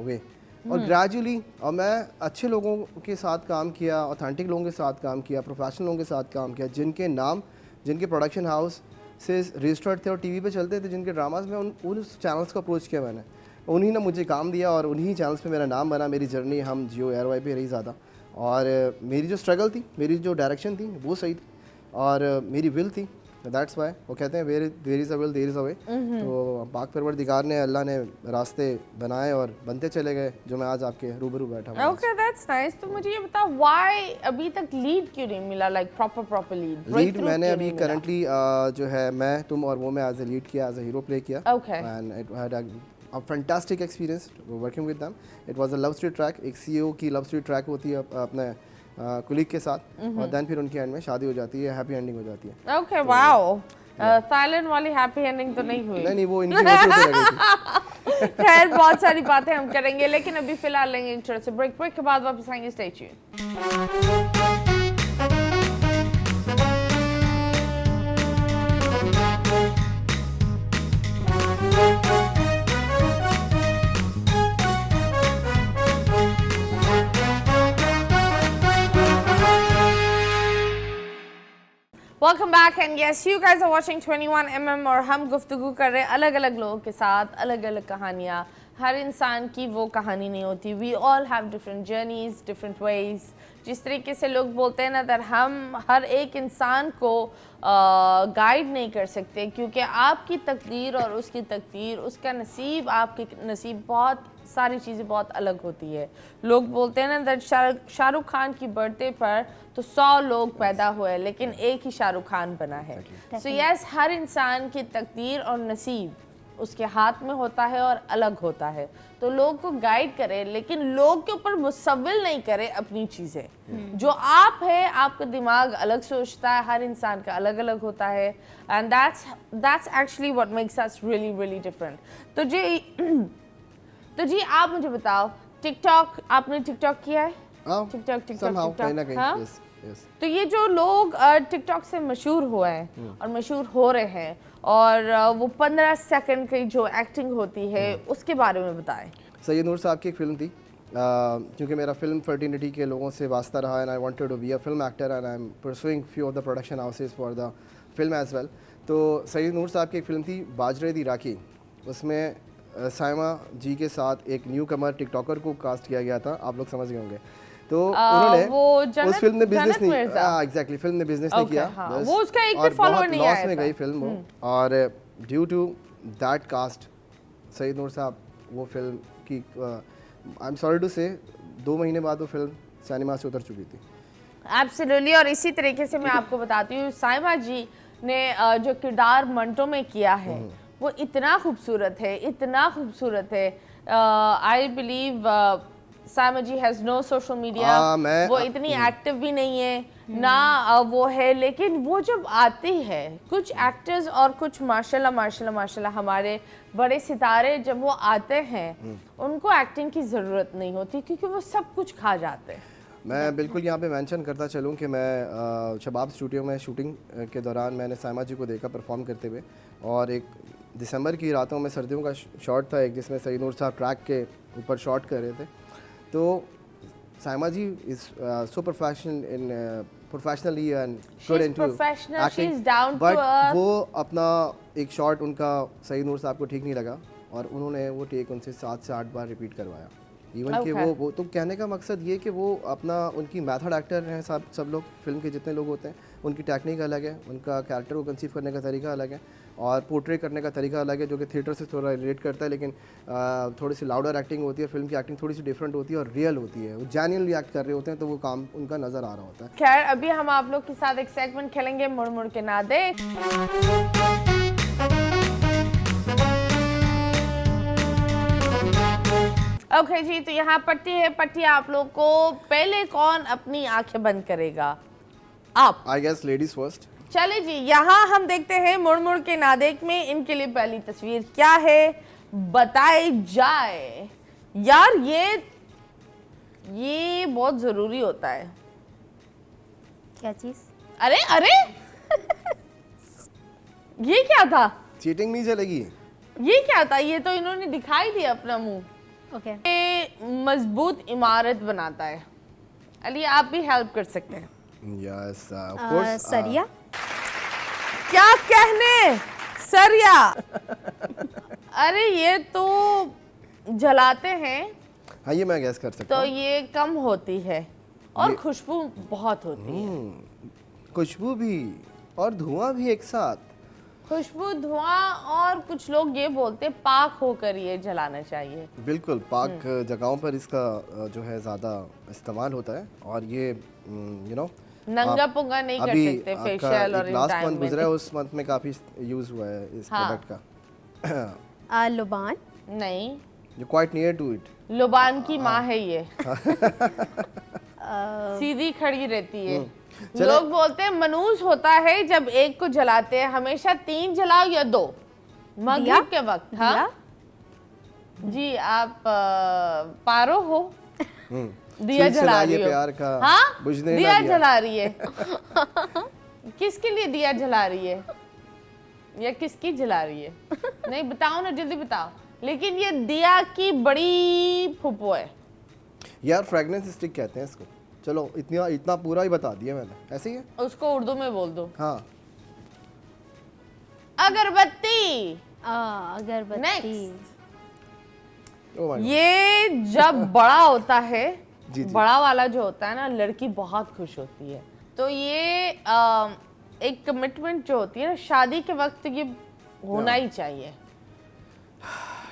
Speaker 2: way और ग्रेजुअली, और मैं अच्छे लोगों के साथ काम किया, ऑथेंटिक लोगों के साथ काम किया, प्रोफेशनल लोगों के साथ काम किया, जिनके नाम, जिनके प्रोडक्शन हाउस से रजिस्टर्ड थे और टीवी पे चलते थे, जिनके ड्रामाज में उन चैनल्स को अप्रोच किया मैंने। उन्हीं ने मुझे काम दिया और उन्हीं चैनल्स पे मेरा नाम बना। मेरी जर्नी हम जियो एयरवाई पे रही ज़्यादा, और मेरी जो स्ट्रगल थी, मेरी जो डायरेक्शन थी वो सही थी और मेरी विल थी। दैट्स वाई वो कहते हैं there is a will there is a way. तो पाक परवरदिगार ने, अल्लाह ने रास्ते बनाए और बनते चले गए, जो मैं आज आपके रूबरू बैठा हूँ।
Speaker 1: Okay, that's nice. तो मुझे ये बताओ, व्हाई अभी तक लीड क्यों नहीं मिला, लाइक प्रॉपर लीड
Speaker 2: मैंने अभी करंटली जो है मैं, तुम और वो, मैं एज ए लीड किया, एज ए हीरो प्ले किया।
Speaker 1: Okay,
Speaker 2: and it had a fantastic experience working with them. It was a love story track। एक CEO की लव स्टोरी ट्रैक होती है अपने कुलीग के साथ, और देन फिर उनकी एंड में शादी हो जाती है, हैप्पी एंडिंग हो जाती है।
Speaker 1: Okay, wow. थाईलैंड वाली हैप्पी एंडिंग तो नहीं हुई?
Speaker 2: नहीं, वो इनकी होती रह गई थी।
Speaker 1: खैर, बहुत सारी बातें हम करेंगे, लेकिन अभी फिलहाल लेंगे एक छोटे से ब्रेक के बाद वापस आएंगे। Stay tuned. Welcome back and yes you guys are watching 21mm और हम गुफ्तगू कर रहे हैं अलग अलग लोगों के साथ, अलग अलग कहानियाँ। हर इंसान की वो कहानी नहीं होती। We all have different journeys, different ways. जिस तरीके से लोग बोलते हैं ना that हम हर एक इंसान को गाइड नहीं कर सकते, क्योंकि आपकी तकदीर और उसकी तकदीर, उसका नसीब, आपके नसीब, बहुत सारी चीज़ें बहुत अलग होती है। लोग बोलते हैं ना that शाहरुख खान की बर्थडे पर तो 100 लोग पैदा हुए लेकिन एक ही शाहरुख खान बना है। सो यस, हर इंसान की तकदीर और नसीब उसके हाथ में होता है और अलग होता है। तो लोग को गाइड करे लेकिन लोग के ऊपर मुसव्विल नहीं करे अपनी चीज़ें। जो आप है, आपका दिमाग अलग सोचता है, हर इंसान का अलग अलग होता है and that's actually what makes us really really different. तो जी आप मुझे बताओ, टिकटॉक, आपने टिकटॉक किया है? टिकटॉक हाँ? तो ये जो लोग टिकटॉक से मशहूर हुए हैं और मशहूर हो रहे हैं और वो 15 सेकंड की जो एक्टिंग होती है उसके बारे में बताएं।
Speaker 2: सैयद नूर साहब की एक फिल्म थी, क्योंकि मेरा फिल्म फर्टिनिटी के लोगों से वास्ता रहा and I wanted to be a film actor and I am pursuing few of the production houses for the film as well. तो सैयद नूर साहब की एक फिल्म थी बाजरे दी राखी, उसमें साइमा जी के साथ एक न्यू कमर टिकटॉकर को कास्ट किया गया था, आप लोग समझ गए होंगे। तो उन्होंने उस फिल्म ने बिजनेस नहीं, एग्जैक्टली फिल्म ने बिजनेस नहीं किया,
Speaker 1: वो उसका एक भी फॉलोअर नहीं आया,
Speaker 2: लॉस में गई फिल्म वो। और due to that cast Syed Noor साहब वो फिल्म की आई एम सॉरी टू से 2 महीने बाद वो फिल्म सिनेमा से उतर चुकी थी।
Speaker 1: एब्सोल्युटली। और इसी तरीके से मैं आपको बताती हूँ, साइमा जी ने जो किरदार मंटो में किया है वो इतना खूबसूरत है, इतना खूबसूरत है। I believe Saima ji has no social media, वो इतनी एक्टिव भी नहीं है ना वो है, लेकिन वो जब आती है, कुछ एक्टर्स और कुछ माशाल्लाह हमारे बड़े सितारे जब वो आते हैं उनको एक्टिंग की ज़रूरत नहीं होती क्योंकि वो सब कुछ खा जाते हैं।
Speaker 2: मैं बिल्कुल यहाँ पे मेंशन करता चलूँ कि मैं शबाब स्टूडियो में शूटिंग के दौरान मैंने साइमा जी को देखा परफॉर्म करते हुए, और एक दिसंबर की रातों में सर्दियों का शॉट था एक, जिसमें सैयद नूर साहब ट्रैक के ऊपर शॉट कर रहे थे। तो Saima ji is so professionally and good into acting, but वो अपना एक शॉट उनका सैयद नूर साहब को ठीक नहीं लगा और उन्होंने वो टेक उनसे 7 से 8 बार रिपीट करवाया। इवन कि वो तो कहने का मकसद ये कि वो अपना, उनकी मेथड एक्टर हैं सब लोग, फिल्म के जितने लोग होते हैं उनकी टेक्निक अलग है, उनका कैरेक्टर को कंसीव करने का तरीका अलग है और पोर्ट्रे करने का तरीका अलग है, जो कि थिएटर से थोड़ा रिलेट करता है, लेकिन थोड़ी सी लाउडर एक्टिंग होती है, फिल्म की एक्टिंग थोड़ी सी डिफरेंट होती है और रियल होती है, वो जेन्युइनली एक्ट कर रहे होते हैं, तो वो काम उनका नज़र आ रहा होता है।
Speaker 1: खैर, अभी हम आप लोग के साथ एक सेगमेंट खेलेंगे, मुड़ मुड़ के ना दे। ओके जी, तो यहाँ पट्टी है, पट्टी आप लोग को। पहले कौन अपनी आंखें बंद करेगा? आप।
Speaker 2: I guess ladies first.
Speaker 1: चले जी, यहाँ हम देखते हैं मुड़ मुड़ के ना देख में इनके लिए पहली तस्वीर क्या है, बताई जाए। यार ये बहुत जरूरी होता है।
Speaker 3: क्या चीज?
Speaker 1: अरे ये क्या था?
Speaker 2: चीटिंग नहीं चलेगी।
Speaker 1: ये क्या था? ये तो इन्होंने दिखाई दिया अपना मुंह।
Speaker 3: ओके।
Speaker 1: मजबूत इमारत बनाता है। अली, आप भी हेल्प कर सकते हैं।
Speaker 2: Yes, of course.
Speaker 3: सरिया।
Speaker 1: क्या कहने? सरिया। अरे ये तो जलाते हैं।
Speaker 2: हाँ, ये मैं गैस कर सकता हूँ।
Speaker 1: तो ये कम होती है और खुशबू बहुत होती है।
Speaker 2: खुशबू भी और धुआं भी एक साथ।
Speaker 1: खुशबू, धुआं, और कुछ लोग ये बोलते पाक होकर ये जलाना चाहिए।
Speaker 2: बिल्कुल, पाक जगहों पर इसका जो है ज़्यादा इस्तेमाल होता है और ये यू नो
Speaker 1: नंगा पुंगा नहीं कर सकते फेशियल और
Speaker 2: लास्ट मंथ गुजरा है, उस मंथ में काफ़ी यूज़ हुआ है इस प्रोडक्ट का।
Speaker 3: लुबान?
Speaker 1: नहीं,
Speaker 2: you quite near to it.
Speaker 1: लुबान की माँ है ये। सीधी खड़ी रहती है। लोग बोलते हैं मनूस होता है जब एक को जलाते हैं, हमेशा 3 जलाओ या 2 मगरिब के वक्त। हाँ जी, आप पारो हो, दिया जला रही हो।
Speaker 2: प्यार का
Speaker 1: हाँ,
Speaker 2: बुझने
Speaker 1: दिया जला रही है। किसके लिए दिया जला रही है या किसकी जला रही है? नहीं बताओ ना, जल्दी बताओ। लेकिन ये दिया की बड़ी फुप्पो है
Speaker 2: यार, फ्रेगनेंस स्टिक कहते हैं इसको। चलो इतना पूरा ही बता दिया मैंने, ऐसे ही है।
Speaker 1: उसको उर्दू में बोल दो।
Speaker 2: हाँ,
Speaker 1: अगरबत्ती।
Speaker 3: अगरबत्ती।
Speaker 2: Oh my God.
Speaker 1: ये जब बड़ा होता है,
Speaker 2: जी, जी।
Speaker 1: बड़ा वाला जो होता है ना, लड़की बहुत खुश होती है। तो ये एक कमिटमेंट जो होती है ना, शादी के वक्त ये होना ही चाहिए,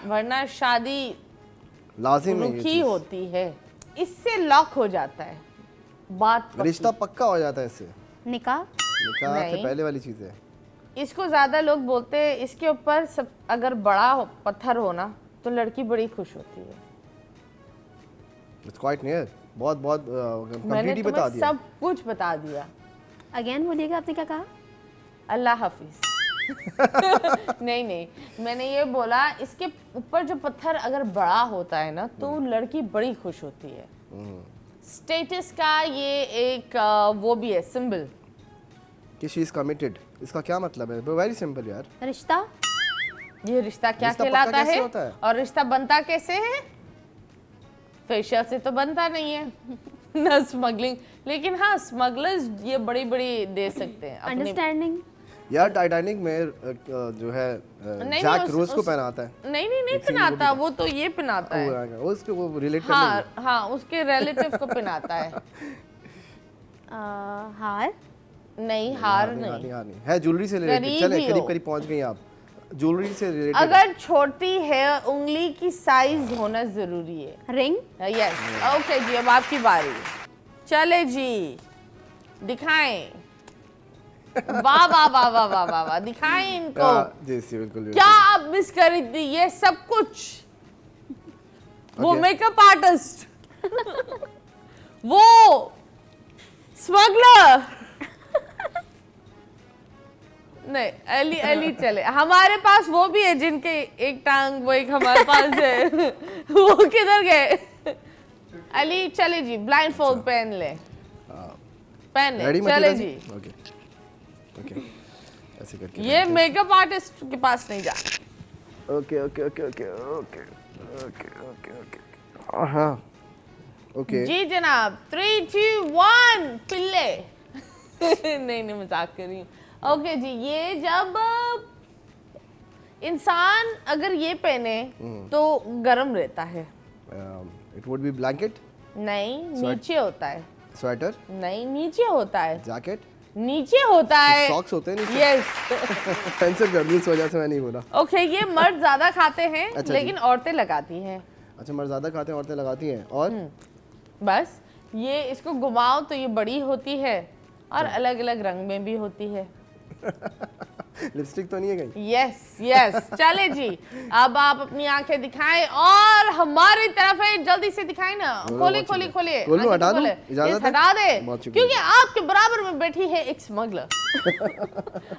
Speaker 1: वरना शादी
Speaker 2: लाजिम है ये
Speaker 1: रुखी
Speaker 2: चीज़।
Speaker 1: होती है। इससे लॉक हो जाता है बात पक्की।
Speaker 2: रिश्ता पक्का हो जाता है इससे।
Speaker 3: निकाह।
Speaker 2: निकाह से
Speaker 1: नहीं।
Speaker 2: पहले वाली चीज़ है।
Speaker 1: इसको ज्यादा लोग बोलते हैं, इसके ऊपर सब अगर बड़ा पत्थर हो ना तो लड़की बड़ी खुश होती है।
Speaker 2: It's quite near. बहुत बहुत
Speaker 1: मैंने
Speaker 2: कंप्लीटली बता
Speaker 1: तुम्हें
Speaker 2: दिया।
Speaker 1: सब कुछ बता दिया।
Speaker 3: अगेन बोलिएगा, आपने क्या कहा?
Speaker 1: अल्लाह हाफिज। नहीं नहीं, मैंने ये बोला इसके ऊपर जो पत्थर अगर बड़ा होता है ना तो लड़की बड़ी खुश होती है। स्टेटस का ये एक वो भी है सिंबल
Speaker 2: कि शी इज कमिटेड। इसका क्या मतलब है? वेरी सिंपल यार।
Speaker 3: रिश्ता।
Speaker 1: ये रिश्ता क्या
Speaker 2: रिश्ता
Speaker 1: कहलाता
Speaker 2: पक्का कैसे
Speaker 1: है?
Speaker 2: होता है?
Speaker 1: और रिश्ता बनता कैसे है? फेशियल से तो बनता नहीं है ना स्मगलिंग, लेकिन हाँ स्मगलर्स ये बड़ी बड़ी दे सकते हैं अपने।
Speaker 3: अंडरस्टैंडिंग।
Speaker 2: यार टाइटैनिक में जो है
Speaker 1: नहीं,
Speaker 2: जैक
Speaker 1: उस-
Speaker 2: रोज को
Speaker 1: उस-
Speaker 2: पहनाता है।
Speaker 1: नहीं नहीं नहीं पहनाता, वो तो ये पहनाता है।
Speaker 2: वो उसके वो रिलेट कर
Speaker 1: हाँ हाँ, उसके रिलेटिव को पहनाता है।
Speaker 3: हार।
Speaker 1: नहीं हार
Speaker 2: नहीं
Speaker 1: नहीं।
Speaker 2: नहीं है, ज्वेलरी से रिलेटेड।
Speaker 1: करीब
Speaker 2: चले
Speaker 1: ही हो।
Speaker 2: करीब करीब पहुंच गई आप। ज्वेलरी से रिलेटेड।
Speaker 1: अगर छोटी है उंगली की साइज होना जरूरी है।
Speaker 3: रिंग।
Speaker 1: यस ओके जी, अब आपकी बारी। चले जी, दिखाएं। वाह वाह वाह वाह वाह वाह वाह, दिखाएं इनको।
Speaker 2: जी जी बिल्कुल
Speaker 1: क्या आप मिस कर रही थी? ये सब कुछ वो
Speaker 2: Okay.
Speaker 1: मेकअप आर्टिस्ट वो स्मगलर नहीं, अली अली चले। हमारे पास वो भी है जिनके एक टांग, वो एक हमारे पास है। वो किधर गए? अली चले जी, ब्लाइंड फोल्ड पहन ले, पहन ले,
Speaker 2: रेडी
Speaker 1: चले जी।
Speaker 2: ओके ओके ऐसे करके
Speaker 1: ये मेकअप आर्टिस्ट के पास नहीं जा।
Speaker 2: Okay okay okay okay okay okay okay okay हाँ ओके
Speaker 1: जी जनाब, 3 2 1 पिल्ले। नहीं नहीं, मजाक कर रही हूँ। ओके जी, ये जब इंसान अगर ये पहने तो गर्म रहता है।
Speaker 2: इट वुड बी ब्लैंकेट,
Speaker 1: नहीं, नीचे होता है।
Speaker 2: स्वेटर,
Speaker 1: नहीं, नीचे होता है।
Speaker 2: जैकेट,
Speaker 1: नीचे होता है।
Speaker 2: सॉक्स होते हैं नीचे।
Speaker 1: यस।
Speaker 2: आंसर कर दी, इस वजह से मैं नहीं बोला।
Speaker 1: ओके, ये मर्द ज्यादा खाते हैं
Speaker 2: अच्छा
Speaker 1: लेकिन औरतें लगाती हैं।
Speaker 2: अच्छा, मर्द ज्यादा खाते हैं, औरतें लगाती हैं। और
Speaker 1: बस ये इसको घुमाओ तो ये बड़ी होती है और अलग अलग रंग में भी होती है।
Speaker 2: लिपस्टिक तो नहीं है कहीं?
Speaker 1: Yes yes. चले जी, अब आप अपनी आंखें दिखाएं और हमारी तरफ है, जल्दी से दिखाएं ना। खोले खोले खोले,
Speaker 2: खोलूं, हटा दूं?
Speaker 1: आंखें
Speaker 2: इजाजत
Speaker 1: Yes,
Speaker 2: है?
Speaker 1: हटा दे,
Speaker 2: बहुत शुक्रिया।
Speaker 1: क्योंकि आपके बराबर में बैठी है एक स्मगलर।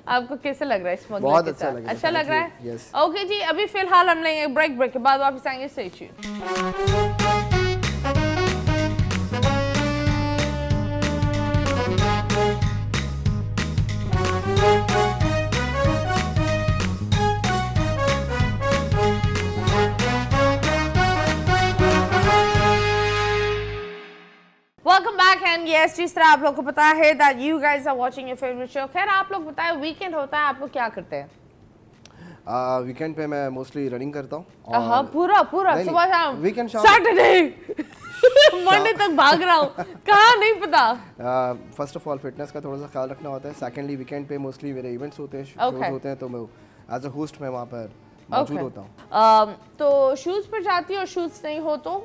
Speaker 1: आपको कैसे लग रहा है स्मगलर
Speaker 2: बहुत
Speaker 1: के
Speaker 2: अच्छा
Speaker 1: साथ?
Speaker 2: लग रहा है,
Speaker 1: अच्छा लग रहा
Speaker 2: thank you,
Speaker 1: है?
Speaker 2: yes.
Speaker 1: ओके जी, अभी फिलहाल हम लेंगे ब्रेक के बाद वापस आएंगे। Stay tuned. Welcome back and yes, जिस तरह आप लोग को पता है that you guys are watching your favourite show. खैर आप लोग बताएं, वीकेंड होता है, आप लोग क्या करते हैं?
Speaker 2: वीकेंड पे मैं मोस्टली रनिंग करता हूँ।
Speaker 1: हाँ, पूरा पूरा
Speaker 2: नहीं,
Speaker 1: सुबह शाम,
Speaker 2: weekend शाम।
Speaker 1: सैटरडे मंडे तक भाग रहा हूँ, कहाँ नहीं पता।
Speaker 2: फर्स्ट ऑफ ऑल फिटनेस का थोड़ा सा ख्याल रखना होता है। सेकेंडली वीकेंड पे मोस्टली मेरे इवेंट्स होते हैं, शोज
Speaker 1: Okay.
Speaker 2: होते हैं, तो मैं एज अ होस्ट मैं वहाँ पर मौजूद
Speaker 1: Okay.
Speaker 2: होता हूँ।
Speaker 1: तो शूज पर जाती हो, शूज नहीं हो तो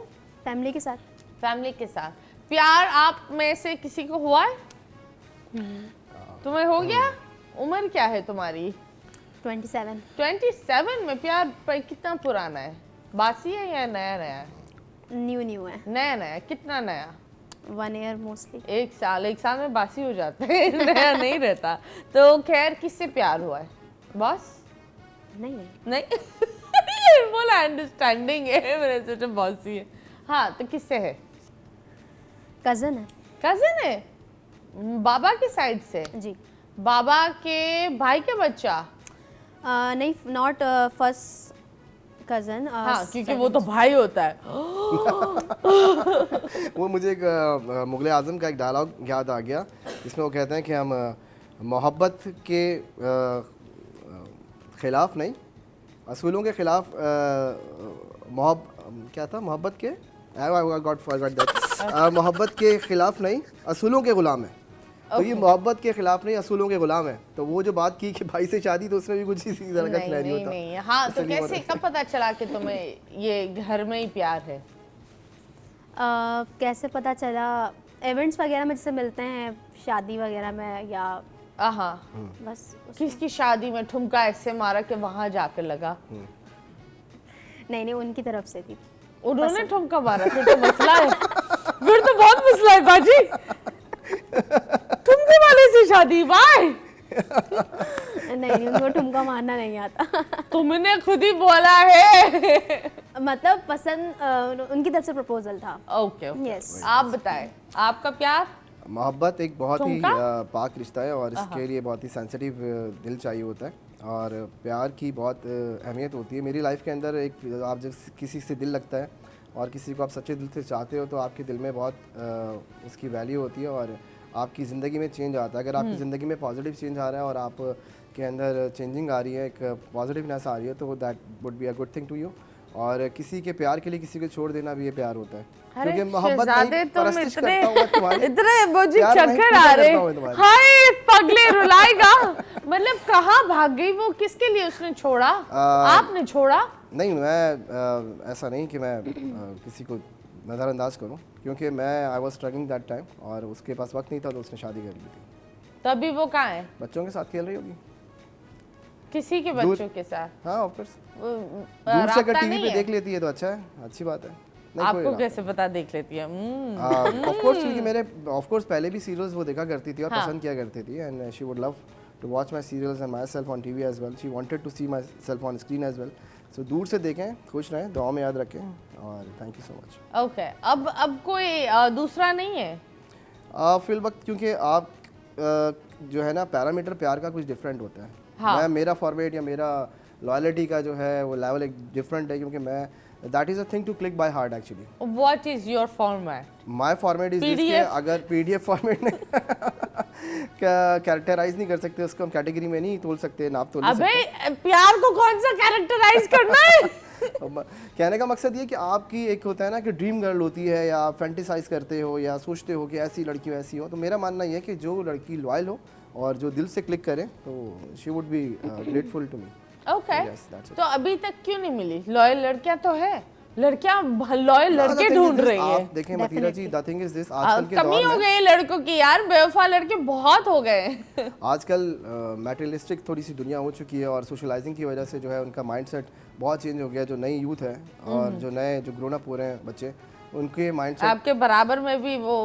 Speaker 3: फैमिली के साथ।
Speaker 1: फैमिली के साथ। प्यार आप में से किसी को हुआ है? तुम्हें हो गया? उम्र क्या है तुम्हारी?
Speaker 3: 27।
Speaker 1: 27 में प्यार पर कितना पुराना है? बासी है या नया नया है?
Speaker 3: न्यू है।
Speaker 1: नया नया, कितना नया?
Speaker 3: 1 ईयर मोस्टली।
Speaker 1: एक साल में बासी हो जाता है। नया नहीं रहता। तो खैर किससे प्यार हुआ है? बॉस?
Speaker 3: नहीं
Speaker 1: नहीं। ये बोला अंडरस्टैंडिंग है, मैंने सोचा बॉसी है। हाँ, तो किससे है?
Speaker 3: कजन है।
Speaker 1: कजिन है? बाबा के साइड से?
Speaker 3: जी।
Speaker 1: बाबा के भाई का बच्चा?
Speaker 3: नहीं, नॉट फर्स्ट कजन।
Speaker 1: हाँ, क्योंकि वो तो भाई होता है।
Speaker 2: वो मुझे एक मुगल आजम का एक डायलॉग याद आ गया, जिसमें वो कहते हैं कि हम मोहब्बत के ख़िलाफ़ नहीं, असूलों के ख़िलाफ़ क्या था, मोहब्बत के मोहब्बत के ख़िलाफ़ नहीं, असूलों के ग़ुलाम है। तो ये मोहब्बत के खिलाफ नहीं, असूलों के गुलाम है। तो वो जो बात की कि भाई से शादी, तो उसमें भी कुछ इसी तरह का सिनेरियो था।
Speaker 1: नहीं, हाँ, तो कैसे कब पता चला कि तुम्हें ये घर में ही प्यार है?
Speaker 3: कैसे पता चला, इवेंट्स वगैरह में जैसे मिलते हैं शादी वगैरह में, या बस
Speaker 1: किसकी शादी में ठुमका ऐसे मारा कि वहां जाकर लगा?
Speaker 3: नहीं, उनकी तरफ से थी।
Speaker 1: उन्होंने ठुमका मारा? फिर तो मसला है, फिर तो बहुत मसला है बाजी। ठुमके वाले से शादी? बाय।
Speaker 3: नहीं, उनको ठुमका मारना नहीं आता।
Speaker 1: तुमने खुद ही बोला है।
Speaker 3: मतलब पसंद उनकी तरफ से प्रपोजल था।
Speaker 1: Okay,
Speaker 3: yes.
Speaker 1: आप बताएं, आपका प्यार?
Speaker 2: मोहब्बत एक बहुत ही पाक रिश्ता है और इसके लिए बहुत ही सेंसिटिव दिल चाहिए होता है और प्यार की बहुत अहमियत होती है। मेरी लाइफ के अंदर एक, आप जब किसी से दिल लगता है और किसी को आप सच्चे दिल से चाहते हो, तो आपके दिल में बहुत उसकी वैल्यू होती है और आपकी ज़िंदगी में चेंज आता है। अगर आपकी ज़िंदगी में पॉजिटिव चेंज आ रहा है और आप के अंदर चेंजिंग आ रही है, एक पॉजिटिवनेस आ रही है, तो that would be a good thing to you. और किसी के प्यार के लिए किसी को छोड़ देना भी ये प्यार होता है, क्योंकि मोहब्बत नहीं, परस्तिश करता हूं तुम्हारी,
Speaker 1: इतने मुझे चक्कर आ रहे। हाय पगले रुलाएगा। मतलब कहाँ भाग गई वो? किसके लिए उसने छोड़ा? आपने छोड़ा?
Speaker 2: नहीं, मैं ऐसा नहीं कि मैं किसी को नज़रअंदाज करूं, क्योंकि मैं I was struggling that time और उसके पास वक्त नहीं था, तो उसने शादी कर ली थी।
Speaker 1: तभी वो कहाँ है?
Speaker 2: बच्चों के साथ खेल रही होगी।
Speaker 1: किसी के बच्चों के साथ?
Speaker 2: हाँ, ऑफ कोर्स। दूर से अगर टीवी पे देख लेती है तो अच्छा है, अच्छी बात है।
Speaker 1: आपको कैसे पता देख लेती है?
Speaker 2: ऑफ कोर्स, क्योंकि मेरे ऑफ कोर्स पहले भी सीरियल्स वो देखा करती थी और पसंद किया करती थी, and she would love to watch my serials and myself on TV as well. She wanted to see myself on screen as well. So दूर से देखें, खुश रहें, दुआ में याद रखें और thank you so much.
Speaker 1: Okay, अब कोई दूसरा नहीं है
Speaker 2: फिल वक्त, क्योंकि आप जो है ना, पैरामीटर प्यार का कुछ डिफरेंट होता है।
Speaker 1: हाँ।
Speaker 2: मेरा फॉर्मेट या मेरा लॉयल्टी का जो है वो लेवल एक डिफरेंट है, क्योंकि मैं that is a thing to click by heart actually.
Speaker 1: What is your format?
Speaker 2: My format is this कि अगर पीडीएफ फॉर्मेट में कैरेक्टराइज नहीं कर सकते, उसको हम कैटेगरी में नहीं तोल सकते, नाप तोल नहीं सकते।
Speaker 1: अबे प्यार को कौन सा कैरेक्टराइज करना है?
Speaker 2: कहने का मकसद ये कि आपकी एक होता है ना कि ड्रीम गर्ल होती है, या आप फैंटिसाइज करते हो या सोचते हो कि ऐसी लड़की हो ऐसी हो। तो मेरा मानना ये है कि जो लड़की लॉयल हो और जो दिल से क्लिक करे, तो she would be grateful to me.
Speaker 1: Okay, तो अभी तक क्यों नहीं मिली? लॉयल लड़कियां तो है, लड़कियां लॉयल लड़के ढूंढ रही है।
Speaker 2: आप देखें मतीरा जी, द थिंग इज दिस, आजकल के
Speaker 1: कमी हो गई लड़कों की यार, बेवफा लड़के बहुत हो गए।
Speaker 2: आजकल मटेरियलिस्टिक थोड़ी सी दुनिया हो चुकी है और सोशलाइजिंग की वजह से जो है उनका माइंडसेट बहुत चेंज हो गया। जो नई यूथ है और जो नए जो ग्रोन अप हो रहे हैं बच्चे, उनके माइंडसेट
Speaker 1: आपके बराबर में भी वो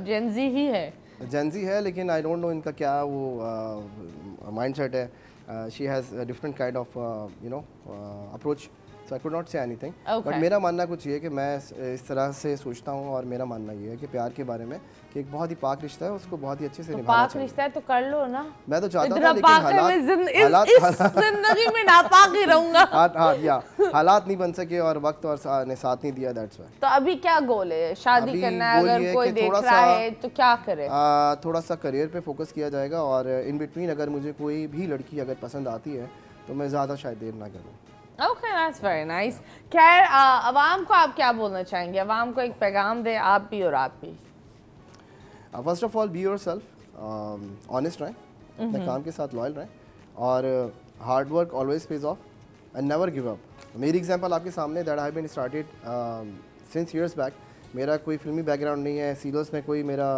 Speaker 1: जेनजी ही है।
Speaker 2: जेनजी है, लेकिन आई डोंट नो इनका क्या वो माइंडसेट है। She has different kind of you know approach, so I could not say anything. But मेरा मानना कुछ ये है कि मैं इस तरह से सोचता हूँ और मेरा मानना ये है कि प्यार के बारे में कि एक बहुत ही पाक रिश्ता है, उसको बहुत ही अच्छे से निभाना चाहिए।
Speaker 1: पाक रिश्ता है तो कर लो ना।
Speaker 2: मैं तो चाहता था, लेकिन हालात
Speaker 1: जिंदगी में नापाक ही रहूंगा।
Speaker 2: हालात नहीं बन सके और वक्त और ने साथ नहीं दिया, दैट्स व्हाई।
Speaker 1: तो अभी क्या गोल है? शादी करना है? अगर कोई देख रहा है तो क्या करे?
Speaker 2: थोड़ा सा करियर पे फोकस किया जाएगा और इन बिटवीन अगर मुझे कोई भी लड़की अगर पसंद आती है तो मैं ज़्यादा शायद देर ना करूँ।
Speaker 1: Okay, that's very nice. खैर, अवाम को आप क्या बोलना चाहेंगे? अवाम को एक पैगाम दे, आप भी और आप भी।
Speaker 2: First of all, be yourself, honest रहें, अपने काम के साथ लॉयल रहें और hard work always pays off and never give up. मेरी एग्जांपल आपके सामने, that I have been started since years back. मेरा कोई फिल्मी बैकग्राउंड नहीं है, सीरियल्स में कोई मेरा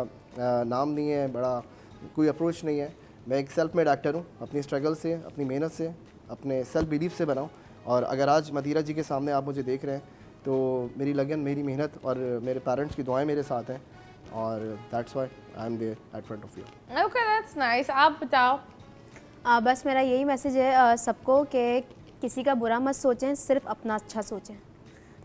Speaker 2: नाम नहीं है, बड़ा कोई अप्रोच नहीं है। मैं एक सेल्फ मेड एक्टर हूँ, अपनी स्ट्रगल से, अपनी मेहनत से, अपने सेल्फ बिलीफ से बनाऊँ। और अगर आज मतीरा जी के सामने आप मुझे देख रहे हैं तो मेरी लगन, मेरी मेहनत और मेरे पेरेंट्स की दुआएं मेरे साथ हैं और that's why I am there at front of you.
Speaker 1: Okay, that's nice. आप बताओ।
Speaker 3: बस मेरा यही मैसेज है सबको कि किसी का बुरा मत सोचें, सिर्फ अपना अच्छा सोचें।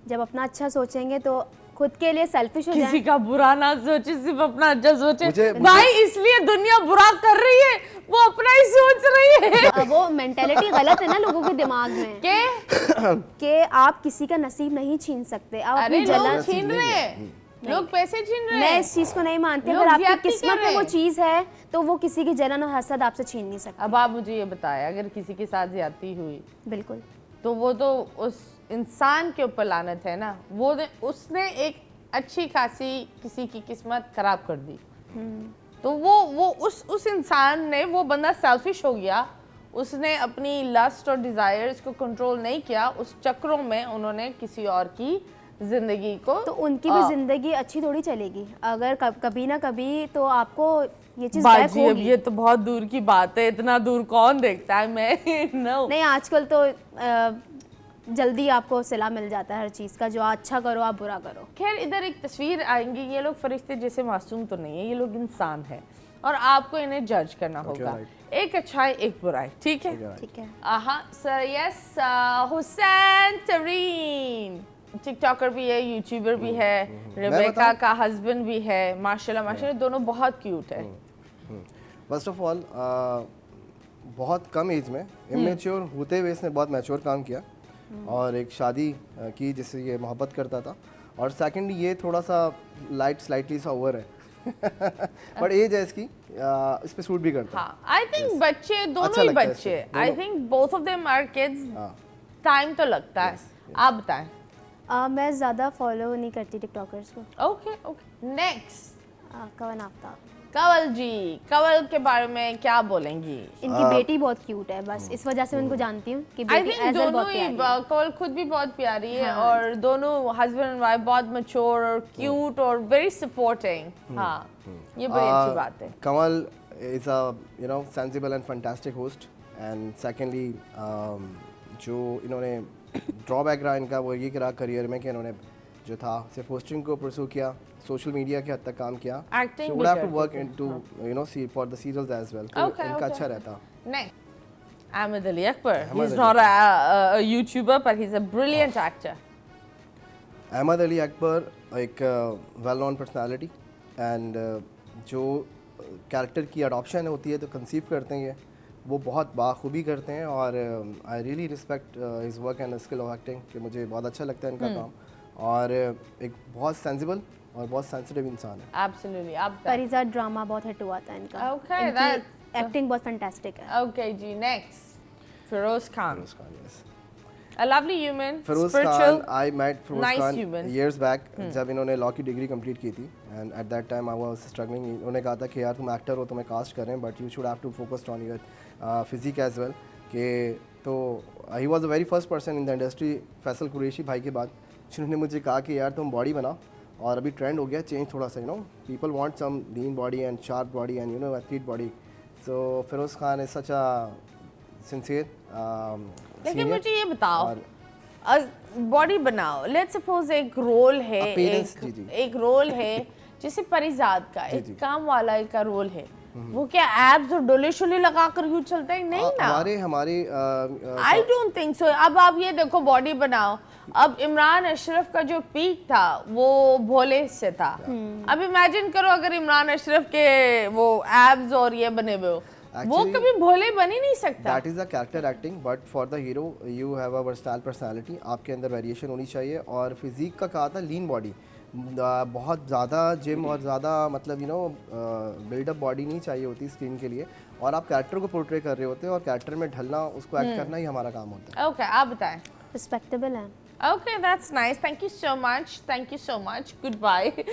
Speaker 3: जब अपना अच्छा सोचेंगे तो खुद के लिए सेल्फिश हो जाएं।
Speaker 1: किसी का बुरा ना सोचे, सिर्फ अपना अच्छा सोचे। भाई इसलिए दुनिया बुरा कर रही है, वो अपना ही सोच रही है।
Speaker 3: वो मेंटालिटी गलत है ना लोगों के दिमाग में कि आप किसी का नसीब नहीं छीन सकते। आप अपनी जलन
Speaker 1: छीन रहे हैं। लोग पैसे छीन रहे हैं।
Speaker 3: मैं इस चीज को नहीं मानती।
Speaker 1: लोग
Speaker 3: अगर आपकी
Speaker 1: ज्यादती कर
Speaker 3: किस्मत
Speaker 1: रहे
Speaker 3: में वो
Speaker 1: हैं।
Speaker 3: चीज है तो वो किसी की जलन और हसद आपसे छीन नहीं सकती।
Speaker 1: अब आप मुझे ये बताएं, अगर किसी के साथ ज्यादती हुई
Speaker 3: बिल्कुल,
Speaker 1: तो वो तो उस इंसान के ऊपर लानत है ना, उसने एक अच्छी खासी किसी की किस्मत खराब कर दी। तो वो उस इंसान ने, वो बंदा सेल्फिश हो गया, उसने अपनी लस्ट और डिजायर्स को कंट्रोल नहीं किया, उस चक्रों में उन्होंने किसी और की जिंदगी को,
Speaker 3: तो उनकी भी जिंदगी अच्छी थोड़ी चलेगी अगर कभी ना कभी तो आपको ये चीज बैक
Speaker 1: बाजी, अब
Speaker 3: होगी।
Speaker 1: ये तो बहुत दूर की बात है, इतना दूर कौन देखता है, मैं no.
Speaker 3: नहीं, आजकल तो जल्दी आपको सिला मिल जाता है हर चीज का, जो अच्छा करो आप बुरा करो।
Speaker 1: खैर, इधर एक तस्वीर आएंगी, ये लोग फरिश्ते जैसे मासूम तो नहीं है, ये लोग इंसान है और आपको इन्हें जज करना होगा। एक अच्छाई एक बुराई, ठीक है?
Speaker 3: ठीक है।
Speaker 1: सर यस, हुसैन तरीन टिकटॉकर भी है, यूट्यूबर भी है, रेबेका का हस्बैंड भी है, माशाल्लाह दोनों बहुत क्यूट है।
Speaker 2: फर्स्ट ऑफ ऑल बहुत कम एज में इमेच्योर होते हुए इसने बहुत मैच्योर काम किया और एक शादी की जिससे ये मोहब्बत करता था, और सेकंड ये थोड़ा सा स्लाइटली सा ओवर है बट एज है इसकी, इस पे सूट भी करता है।
Speaker 1: आई थिंक बच्चे दोनों ही बच्चे, I think both of them are kids, time तो लगता है। आप बताएं।
Speaker 3: मैं ज़्यादा फॉलो नहीं करती टिकटॉकर्स को।
Speaker 1: ओके नेक्स्ट,
Speaker 3: कवन आफ्ताब।
Speaker 1: कंवल जी, कंवल के बारे में क्या बोलेंगी?
Speaker 3: इनकी बेटी बहुत क्यूट है, बस इस वजह से मैं उनको जानती हूँ कि बेटी एज़ल बहुत प्यारी है।
Speaker 1: कंवल खुद भी बहुत प्यारी है और दोनों हस्बैंड एंड वाइफ बहुत मैच्योर और क्यूट और वेरी सपोर्टिंग। हाँ, ये बड़ी अच्छी बात है।
Speaker 2: Kanwal is a sensible and fantastic host, and secondly जो इन्होंने ड्रॉबैक रहा इनका वो ये रहा करियर में कि इन्होंने जो था सिर्फ होस्टिंग को परस्यू किया, सोशल मीडिया के हद तक काम किया।
Speaker 1: Acting
Speaker 2: would have to work into for the serials as well. तो इनका अच्छा रहता।
Speaker 1: Next, Ahmed Ali Akbar. He's not a YouTuber, but he's a brilliant actor.
Speaker 2: Ahmad Ali Akbar एक वेल नोन पर्सनालिटी, एंड जो कैरेक्टर की अडॉप्शन होती है तो कंसीव करते हैं ये, वो बहुत बाखूबी करते हैं, और I really respect his work and skill of acting, कि मुझे बहुत अच्छा लगता है इनका काम, और एक बहुत सेंसिबल और बहुत सेंसिटिव इंसान है।
Speaker 1: Absolutely. आप
Speaker 3: परिजा ड्रामा बहुत हिट हुआ था इनका।
Speaker 1: Okay,
Speaker 3: एक्टिंग बहुत फैंटास्टिक है।
Speaker 1: Okay ji, next, Feroz Khan.
Speaker 2: Feroz Khan, yes.
Speaker 1: A lovely human,
Speaker 2: Feroz
Speaker 1: spiritual,
Speaker 2: Khan, I met Feroz
Speaker 1: nice
Speaker 2: Khan
Speaker 1: human.
Speaker 2: years back जब इन्होंने लॉ की डिग्री कंप्लीट की थी, and at that time I was struggling. उन्होंने कहा था कि यार तुम एक्टर हो, तुम्हें कास्ट करें, but you should have to focused on your physique as well. कि तो he was the very first person in the industry, Faisal Qureshi भाई के बाद, जिन्होंने मुझे कहा कि यार तुम बॉडी बनाओ, और अभी ट्रेंड हो गया चेंज थोड़ा सा, people want some lean body and sharp body and athlete body. So Feroz Khan is such a sincere.
Speaker 1: लेकिन मुझे ये बताओ, बॉडी बनाओ, लेट्स सपोज एक रोल है, एक रोल है जैसे परिजात का, एक काम वाला का रोल है, वो क्या एब्स और डोले शोले लगा कर यूँ चलता है? नहीं ना,
Speaker 2: हमारे
Speaker 1: आई डोंट थिंक सो। अब आप ये देखो, बॉडी बनाओ, अब इमरान अशरफ का जो पीक था वो भोले से था। अब इमेजिन करो अगर इमरान अशरफ के वो एब्स और ये बने हुए हो, वो कभी भोले बन ही नहीं सकता।
Speaker 2: That is the character acting, but for the hero you have a versatile personality, आपके अंदर वेरिएशन होनी चाहिए। और फिजिक का कहा था लीन बॉडी, बहुत ज़्यादा जिम और ज़्यादा मतलब बिल्डअप बॉडी नहीं चाहिए होती स्क्रीन के लिए, और आप कैरेक्टर को पोर्ट्रे कर रहे होते हैं और कैरेक्टर में ढलना, उसको एक्ट करना ही हमारा काम होता है।
Speaker 1: ओके, आप बताएं।
Speaker 3: रिस्पेक्टेबल है।
Speaker 1: Okay, that's nice. Thank you so much. Thank you so much. Goodbye.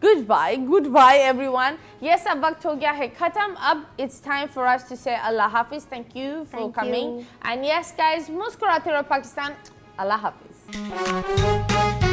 Speaker 1: Goodbye. Goodbye, everyone. Yes, अब वक्त हो गया है खत्म. अब it's time for us to say Allah Hafiz. Thank you for coming. And yes, guys, मुस्कुराते रहो Pakistan. Allah Hafiz.